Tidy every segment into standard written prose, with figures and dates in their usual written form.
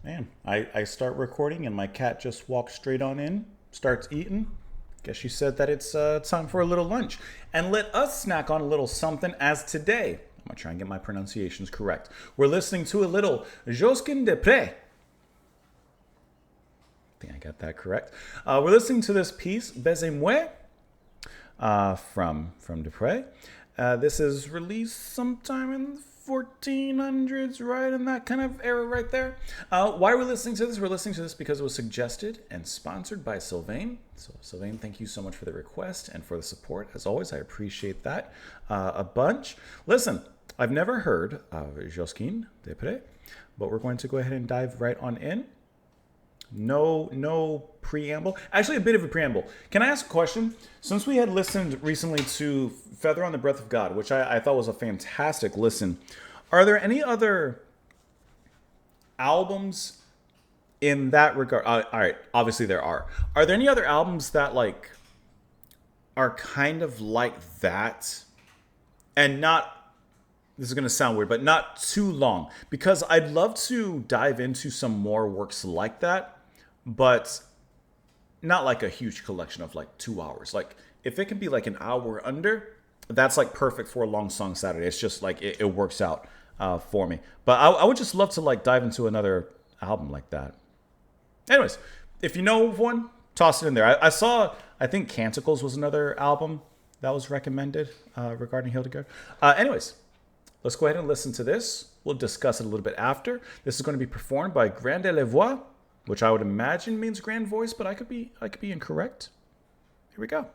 Man, I start recording and my cat just walks straight on in, starts eating. Guess she said that it's time for a little lunch. And let us snack on a little something as today. I'm going to try and get my pronunciations correct. We're listening to a little Josquin de Prez. I think I got that correct. We're listening to this piece, Baisiez, from Dupre. This is released sometime in the 1400s, right in that kind of era right there. Why are we listening to this? We're listening to this because it was suggested and sponsored by Sylvain. So Sylvain, thank you so much for the request and for the support. As always, I appreciate that a bunch. Listen, I've never heard of Josquin de Prez, but we're going to go ahead and dive right on in. No preamble. Actually, a bit of a preamble. Can I ask a question? Since we had listened recently to Feather on the Breath of God, which I thought was a fantastic listen, are there any other albums in that regard? All right, obviously there are. Are there any other albums that like are kind of like that, and not? This is going to sound weird, but not too long, because I'd love to dive into some more works like that, but not like a huge collection of like 2 hours. Like if it can be like an hour under, that's like perfect for a long song Saturday. It's just like it works out for me. But I would just love to like dive into another album like that. Anyways, if you know of one, toss it in there. I saw, I think Canticles was another album that was recommended regarding Hildegard. Anyways, let's go ahead and listen to this. We'll discuss it a little bit after. This is going to be performed by Grande Les Voix, which I would imagine means grand voice, but I could be incorrect. Here we go.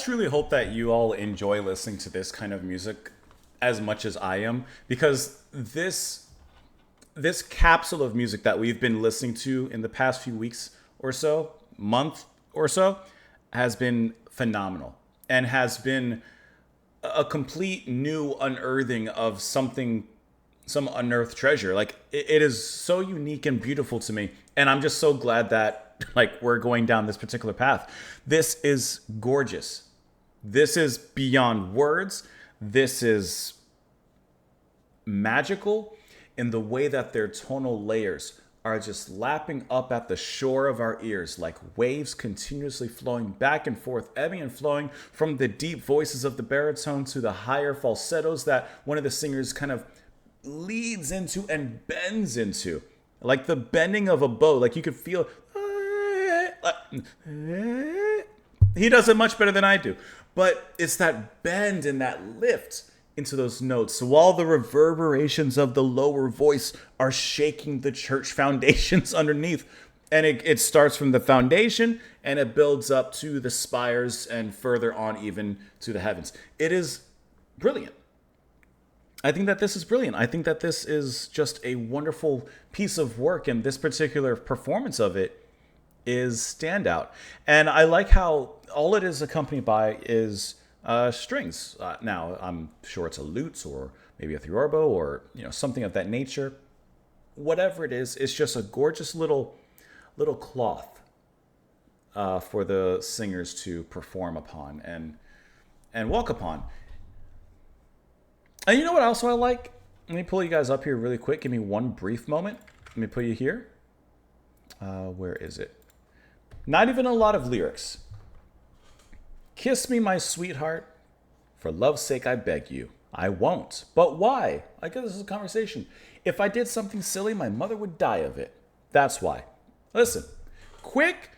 truly hope that you all enjoy listening to this kind of music as much as I am, because this capsule of music that we've been listening to in the past few weeks or so, month or so, has been phenomenal and has been a complete new unearthing of something, some unearthed treasure. Like it is so unique and beautiful to me, and I'm just so glad that like we're going down this particular path. This is gorgeous. This is beyond words. This is magical in the way that their tonal layers are just lapping up at the shore of our ears like waves continuously flowing back and forth, ebbing and flowing from the deep voices of the baritone to the higher falsettos that one of the singers kind of leads into and bends into. Like the bending of a bow, like you could feel. He does it much better than I do. But it's that bend and that lift into those notes. So while the reverberations of the lower voice are shaking the church foundations underneath. And it starts from the foundation and it builds up to the spires and further on even to the heavens. It is brilliant. I think that this is brilliant. I think that this is just a wonderful piece of work, and this particular performance of it is standout. And I like how all it is accompanied by is strings. Now, I'm sure it's a lute or maybe a theorbo or something of that nature. Whatever it is, it's just a gorgeous little cloth for the singers to perform upon and walk upon. And you know what also I like? Let me pull you guys up here really quick. Give me one brief moment. Let me put you here. Where is it? Not even a lot of lyrics. Kiss me, my sweetheart. For love's sake, I beg you. I won't. But why? I guess this is a conversation. If I did something silly, my mother would die of it. That's why. Listen. Quick,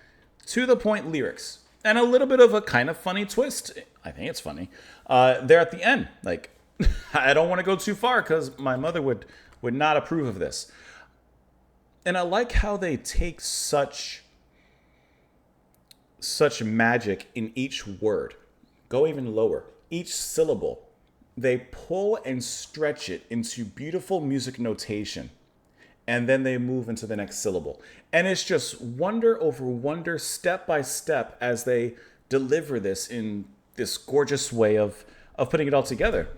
to the point lyrics. And a little bit of a kind of funny twist. I think it's funny. There at the end. Like, I don't want to go too far because my mother would not approve of this. And I like how they take such magic in each word. Go even lower. Each syllable. They pull and stretch it into beautiful music notation. And then they move into the next syllable. And it's just wonder over wonder, step by step, as they deliver this in this gorgeous way of putting it all together.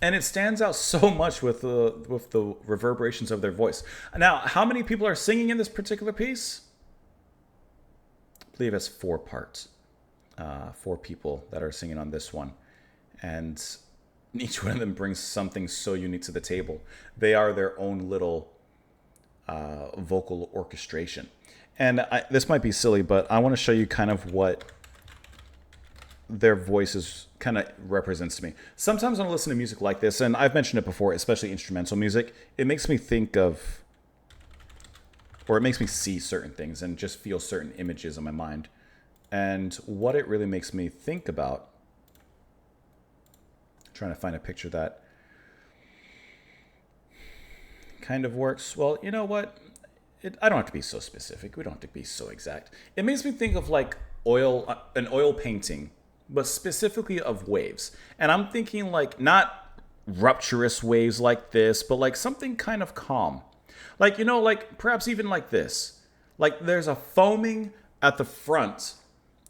And it stands out so much with the reverberations of their voice. Now, how many people are singing in this particular piece? I believe it's 4 parts. 4 people that are singing on this one. And each one of them brings something so unique to the table. They are their own little vocal orchestration. And this might be silly, but I want to show you kind of what their voices kind of represents to me. Sometimes when I listen to music like this, and I've mentioned it before, especially instrumental music, it makes me think of, or it makes me see certain things and just feel certain images in my mind. And what it really makes me think about, trying to find a picture that kind of works. Well, you know what? I don't have to be so specific. We don't have to be so exact. It makes me think of like an oil painting, but specifically of waves. And I'm thinking like not rapturous waves like this, but like something kind of calm. Like, like perhaps even like this. Like there's a foaming at the front,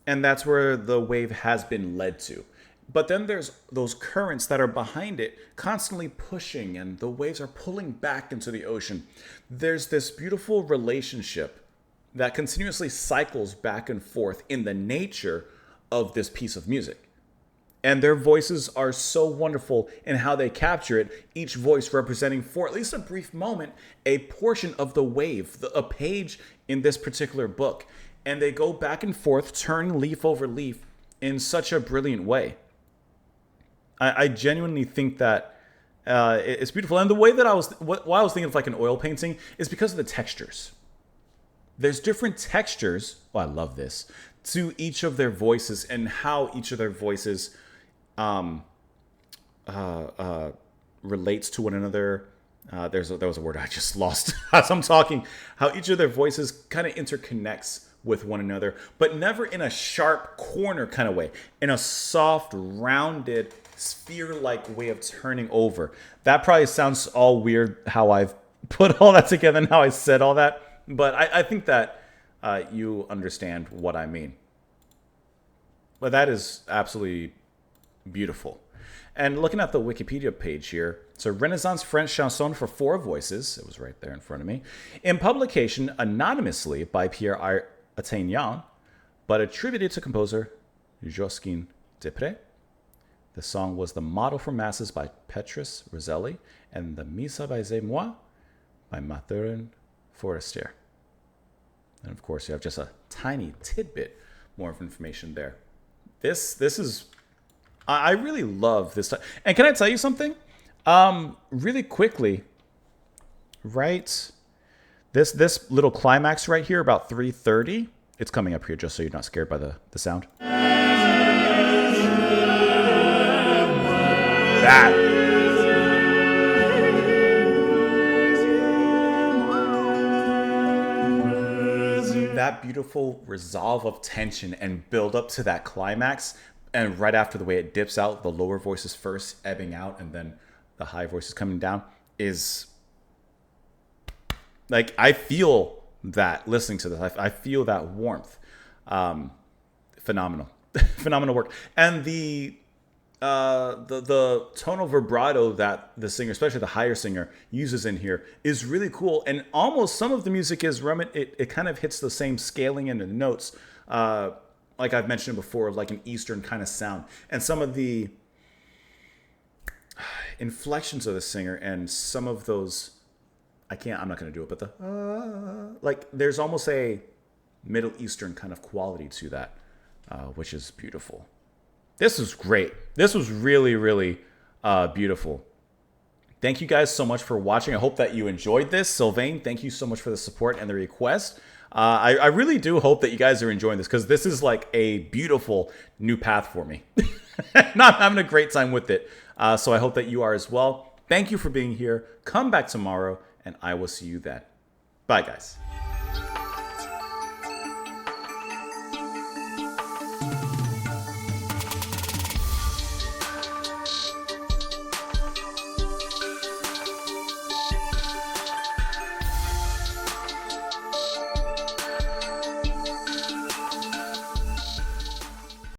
and that's where the wave has been led to. But then there's those currents that are behind it constantly pushing, and the waves are pulling back into the ocean. There's this beautiful relationship that continuously cycles back and forth in the nature of this piece of music. And their voices are so wonderful in how they capture it, each voice representing, for at least a brief moment, a portion of the wave, a page in this particular book. And they go back and forth, turn leaf over leaf in such a brilliant way. I genuinely think that it's beautiful. And the way that why I was thinking of like an oil painting is because of the textures. There's different textures, I love this, to each of their voices and how each of their voices relates to one another. There was a word I just lost as I'm talking. How each of their voices kind of interconnects with one another, but never in a sharp corner kind of way, in a soft, rounded, sphere-like way of turning over. That probably sounds all weird how I've put all that together and how I said all that, but I think that you understand what I mean. But that is absolutely beautiful. And looking at the Wikipedia page here, it's a Renaissance French chanson for four voices. It was right there in front of me. In publication anonymously by Pierre Attignan, but attributed to composer Josquin de Prez. The song was the model for masses by Petrus Roselli and the Missa Baisiez by Mathurin Forestier. And of course, you have just a tiny tidbit more of information there. This is, I really love this. And can I tell you something? Really quickly, right? This little climax right here, about 3:30. It's coming up here just so you're not scared by the sound. That beautiful resolve of tension and build up to that climax, and right after the way it dips out, the lower voices first ebbing out and then the high voices coming down, is like, I feel that listening to this. I feel that warmth. Phenomenal. Phenomenal work. And the tonal vibrato that the singer, especially the higher singer, uses in here is really cool. And almost some of the music is it kind of hits the same scaling in the notes, like I've mentioned before, like an Eastern kind of sound. And some of the inflections of the singer and some of those, I'm not going to do it, but like there's almost a Middle Eastern kind of quality to that, which is beautiful. This was great. This was really, really beautiful. Thank you guys so much for watching. I hope that you enjoyed this. Sylvain, thank you so much for the support and the request. I really do hope that you guys are enjoying this, because this is like a beautiful new path for me. Not having a great time with it. So I hope that you are as well. Thank you for being here. Come back tomorrow, and I will see you then. Bye, guys.